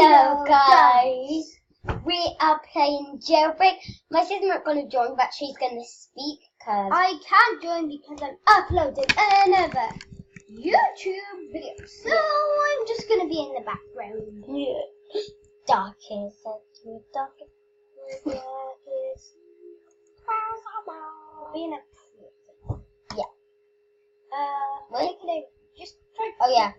Hello guys, we are playing Jailbreak. My sister's not going to join, but she's going to speak because I can't join because I'm uploading another YouTube video. So I'm just going to be in the background. yeah. Darkest, darkest. Being a Yeah. Wait, can I just try? Oh yeah.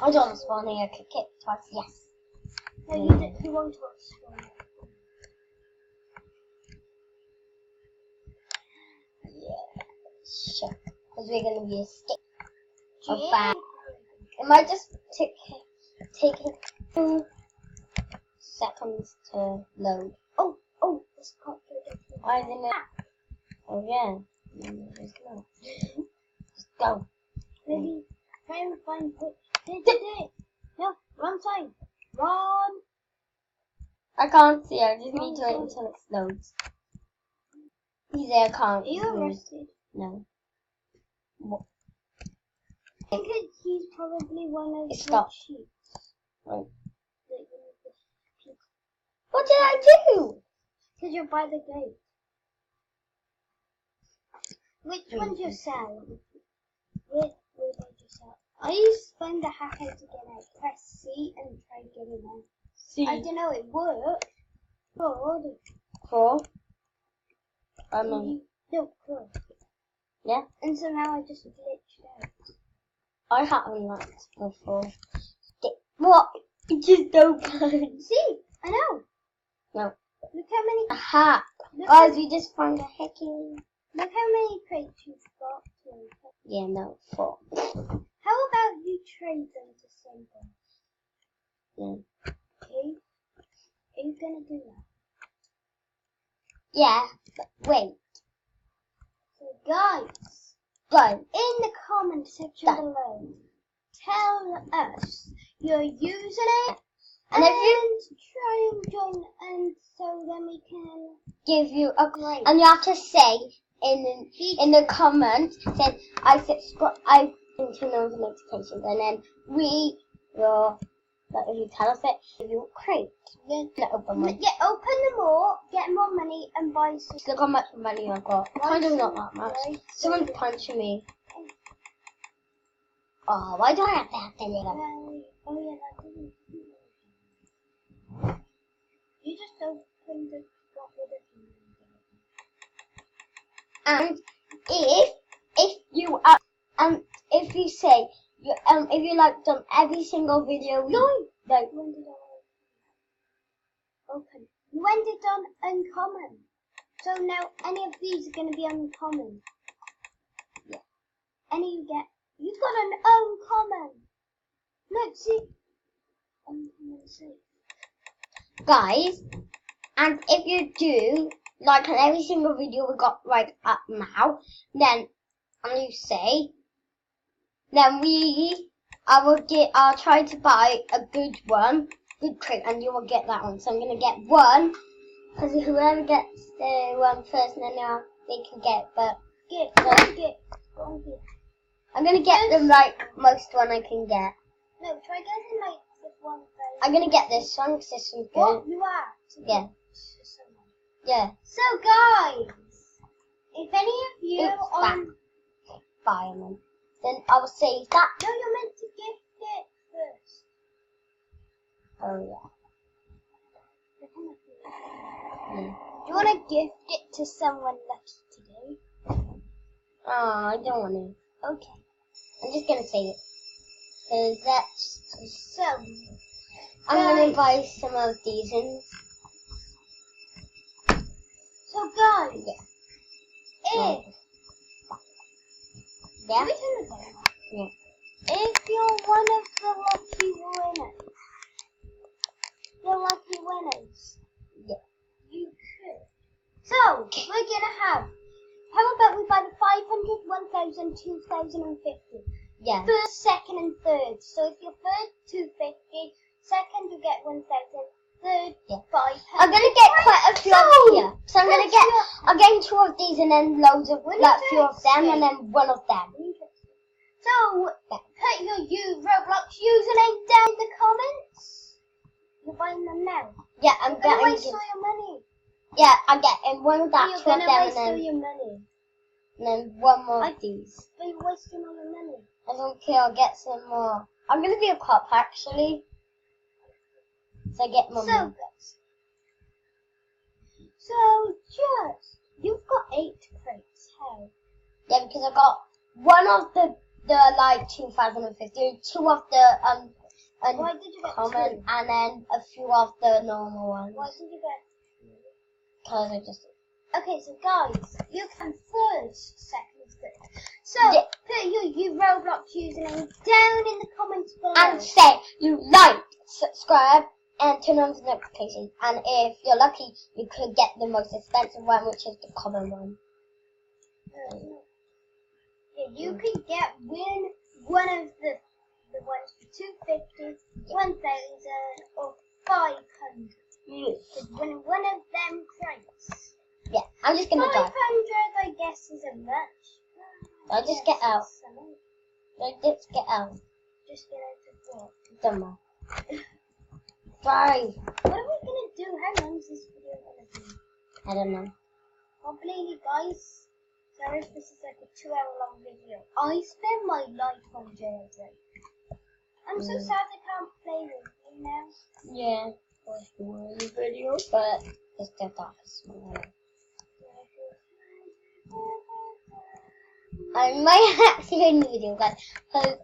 I don't want to spawn here. Click it twice. Yes. No, you won't spawn. Yeah. Sure. Because we're going to be a stick. Or bad. It might just take 2 seconds to load. Oh, this can't go. Why isn't it? Oh yeah. Just go. Just go. Maybe try and find what. No, wrong time. Wrong. I can't see. I just need to wait until it loads. He's there. I can't. Are you arrested? No. What? I think he's probably one of the sheep. Right. What did I do? Because you're by the gate. Which one's your cell? Where did you sell? I used to find the hack out again. I press C and try getting out. C. I don't know, it worked. Good. Cool. No, cool. Yeah. And so now I just glitched out. I haven't that before. What? It just opened. See? I know. No. Look how many. A hack. Look Guys, we just found a hacking. Look how many crates you've got. Yeah, no, 4. How about you trade them to someone? Yeah. Okay. Are you gonna do that? Yeah, but wait. So guys, Go. in the comment section below, tell us your username And if you try and join, and so then we can give you a grade. and you have to say in the comments, then I subscribe, I turn on the notifications, and then we will. But if you tell us it, give you a crate. Then Open one. yeah, open them all, get more money, and buy some. Look how much money I've got. Kind of not that much. Right. Someone's punching me. Oh, why do I have to have to live? Oh yeah, that didn't. You just opened the got rid of And if you are if you say you if you like them every single video we like. When did I open? You ended on uncommon. So now any of these are going to be uncommon. Yeah. Any you get. You've got an uncommon. Look, see. Uncommon safe. Guys, and if you do like on every single video we got right up now, then and you say, then I'll try to buy a good crate, and you will get that one. So I'm gonna get one, because whoever gets the one first, and then they can get. But Go on, get. I'm gonna get the most one I can get. No, try getting like this one first. I'm gonna get this one because this one's good. What? You are? Yeah. Yeah. So guys, if any of you Fireman, then I will save that. No, you're meant to gift it first. Oh yeah. Do you want to gift it to someone lucky today? Oh, I don't want to. Okay. I'm just gonna save it. Cause that's so. I'm gonna buy some of these ones. So guys, Yeah. Can we turn the volume off? Yeah. If you're one of the lucky winners, Yeah. you could. So we're gonna have. How about we buy the 500, 1,000, 2,050? Yeah. First, second, and third. So if you're first, 250. Second, you get 1,000. Third, Yeah. 500. I'm gonna get quite a few of here. So I'm getting 2 of these and then loads of few of them and then 1 of them. So put your Roblox username down in the comments. Yeah, I'm You're gonna getting. waste all your money. Yeah, I'm getting one of that, You're two of gonna them, waste all your money. and then one more of these. But you're wasting all your money. I don't care. I'll get some more. I'm gonna be a cop actually, so I get more So, money. guys. So, just you've got 8 crates. How? Yeah, because I got one of the like 2015, two of the Why did you get common, 2? and then a few of the normal ones. Why did you get 2? Because I just. Okay, so guys, you can first, second, third. So, Yeah. put your Roblox username down in the comments below. And say you like, subscribe, and turn on the notifications. And if you're lucky, you could get the most expensive one, which is the common one. Yeah, you can win one of the ones for 250, 1,000, or 500. You could win one of them crates. Yeah, I'm just gonna 500, drive. I guess, isn't much. I'll just get out. Like, just get out. Just get out of what? Don't know. Drive. What are we gonna do? How long is this video gonna be? I don't know. Completely, guys. Sorry if this is like a 2-hour-long video. I spend my life on jailbreak. I'm so sad I can't play with you now. Yeah. Was one video, but it's the darkest one. I might actually end the video, guys. Because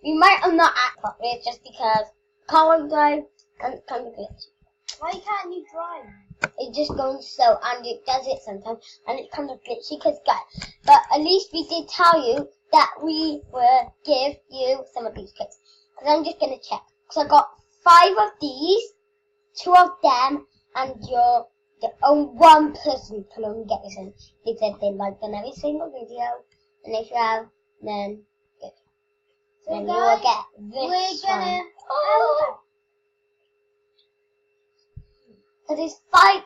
we might not act properly just because can't drive and kind of glitch. Why can't you drive? It just goes slow, and it does it sometimes, and it's kind of glitchy. Because guys, but at least we did tell you that we will give you some of these kits. Because I'm just gonna check. Because I got 5 of these, 2 of them, and the only one person can only get this one. They said they liked on every single video, and if you have, then good. So then guys, you will get this we're gonna. one. Oh! Because it's 5.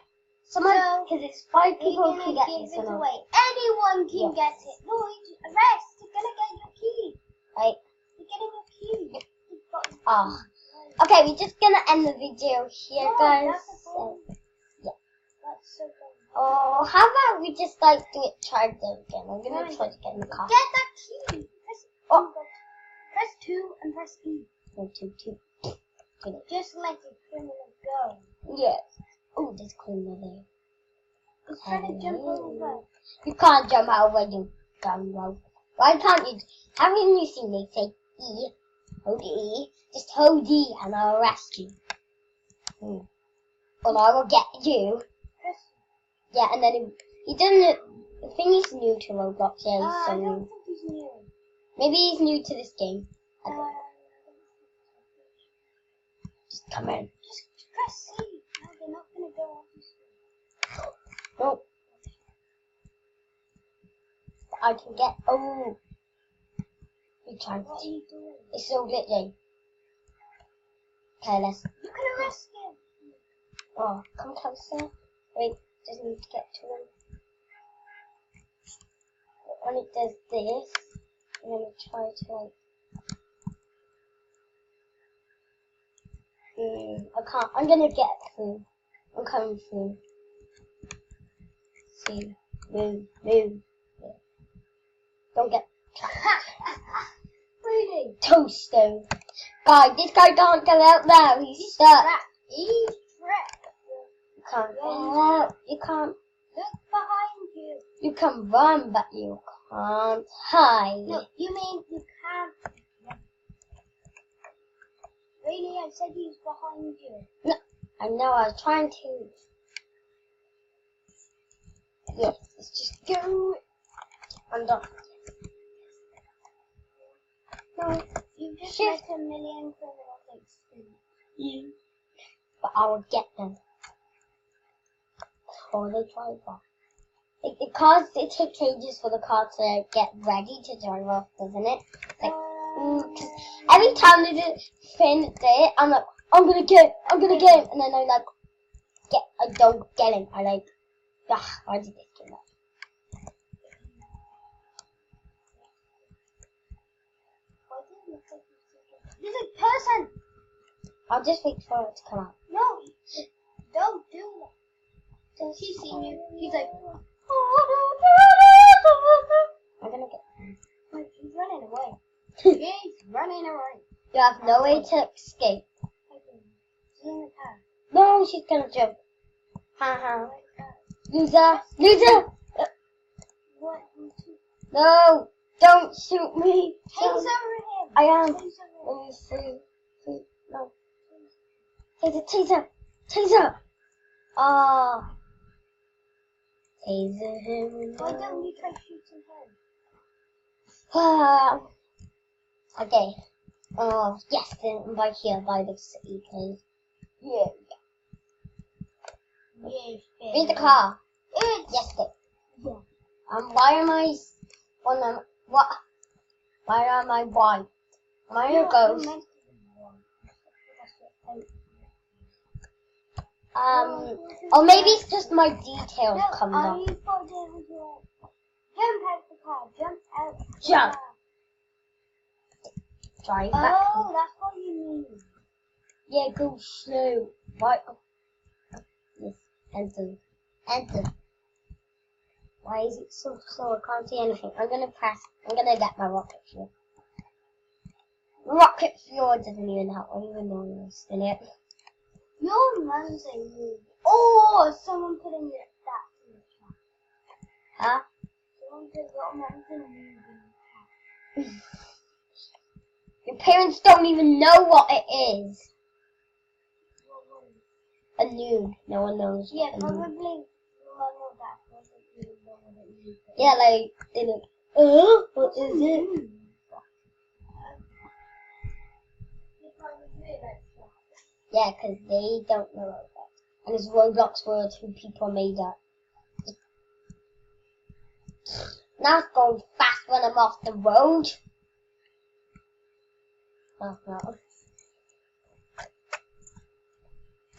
Because it's 5 people who can get give this it one. away. Anyone can get it. No, rest. You're gonna get your key. Right. You're getting your key. You've got your key. Oh. Okay, we're just gonna end the video here, No, guys. that's a ball. Yeah. That's so good. Oh, how about we just like do it, try it again. I'm gonna try to get in the car. Get that key. Press 2 and press E. 1, 2, 2. Just let the criminal go. Yes. Oh, there's criminal there. He's trying to jump over. You can't jump over, you dumb rope. Why can't you? Haven't you seen me say E? Hold E. Just hold E and I'll arrest you. Or I will get you. Press. Yeah, and then he doesn't. I think he's new to Roblox. Yeah, he's so I don't new. think he's new. Maybe he's new to this game. I don't know. Just come in. Just press C. No, they're not gonna go on this. Nope. I can get. Oh. We tried. What are you doing? It's so glitchy. Okay, let's. You can arrest him. Oh, come closer. Wait, just need to get to him. When it does this, I'm gonna try to like. I can't. I'm gonna get through. I'm coming through. See, move. Yeah. Don't get trapped. Really? Toaster. Guys, this guy can't get out now. He's stuck. He's trapped. You can't get out. You can't. Look behind you. You can run, but you can't hide. No, you mean you can't. Really? I said he's behind you. No, I know. I was trying to. Yes, let's just go. I'm done. No, You've just Shit. met a million criminals experience. But I will get them. Before they drive off. Because it takes ages for the car to get ready to drive off, doesn't it? Like, 'cause every time they do finish it, I'm like, I'm gonna get him, and then I like, I don't get him. I like, why did they do that? There's a person. I'll just wait for it to come out. No. Don't do that. She's seen you. He's like, I'm gonna get. like he's running away. He's running away. You have no way to escape. She's in the car. No, she's gonna jump. Haha. Loser! Loser! What? No! Don't shoot me! Taser him. I am. Taser him. Let me see. No. Taser! Taser! Ah. Taser him. Why don't you try shooting him? Ah. Okay. Oh, yes, then by here, by the city, because. Yeah. Yes, Read the car. Yes. Yeah. Why am I what? Why am I white? Am I a ghost? Or maybe it's just my details come up. Jump out the car. Jump out. Jump. Drive back. Oh, that's what you mean. Yeah, go slow. Right. Yes. Enter. Enter. Why is it so slow? I can't see anything. I'm gonna get my rocket fuel. Rocket fuel doesn't even help. I don't even know what's in it. Your mum's a noob. Oh, someone put in that in the chat. Huh? Someone said your mum's a noob in the chat. Your parents don't even know what it is. A noob. No one knows. Yeah, what a probably noob. mum or dad doesn't know what it is. Yeah, like they look. What is it? Yeah, 'cause they don't know Roblox. And it's Roblox World who people made up. Now it's going fast when I'm off the road. Oh, no.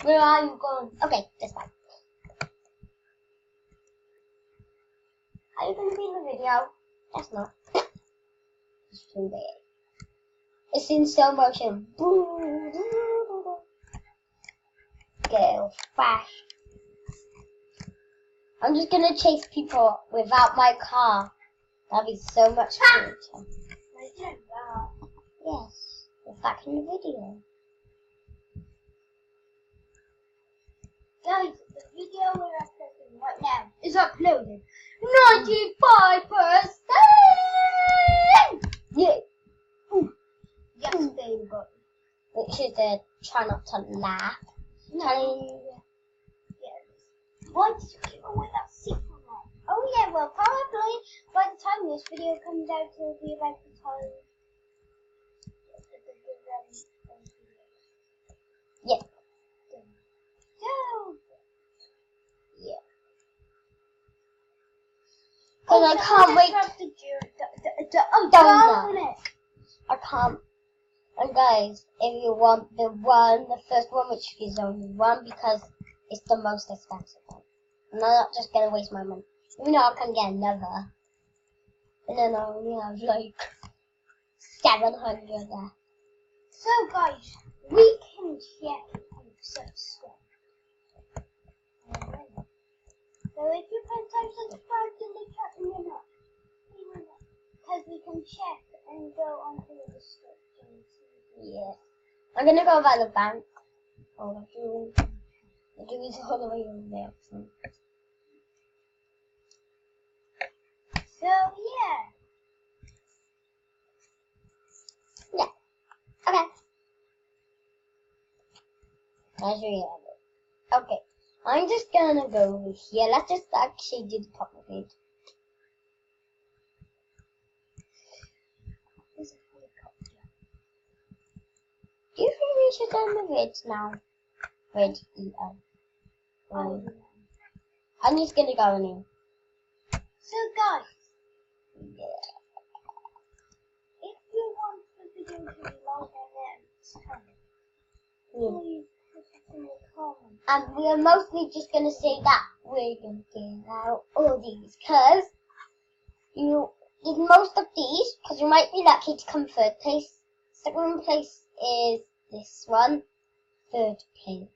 Where are you going? Okay, this way. Are you going to be in the video? That's not. It's too big. It's in slow motion. Go fast. I'm just gonna chase people without my car. That'd be so much fun. Yes, it's back in the video. Guys, the video we're uploading right now is uploaded 95%! Yeah. Yes, baby. We should try not to laugh. No. Why did you give away that secret? Oh yeah, well probably by the time this video comes out it'll be about the time. Yeah. So Yeah. Cause I can't wait. Donut. I can't. And guys, if you want the first one, which is only one because it's the most expensive one. And I'm not just gonna waste my money. Even though I can get another. And then I only have like 700 there. So guys, we can check and subscribe. So if you put subscribed in the chat and you're not, because we can check and go onto the description. Yeah. I'm gonna go by the bank. Oh, the Julie's all the way over there. So yeah. Yeah. Okay. That's really it. Okay. I'm just gonna go over here. Let's just actually do the top of it. There's a helicopter. Do you think we should end the vid now? Vid E-O. I'm just gonna go in here. So guys, Yeah. if you want the video to be longer than time, Yeah. please put it in the comments. And we're mostly just gonna say that we're gonna give out all these, cause you did most of these, cause you might be lucky to come third place. Second place is this one. Third place.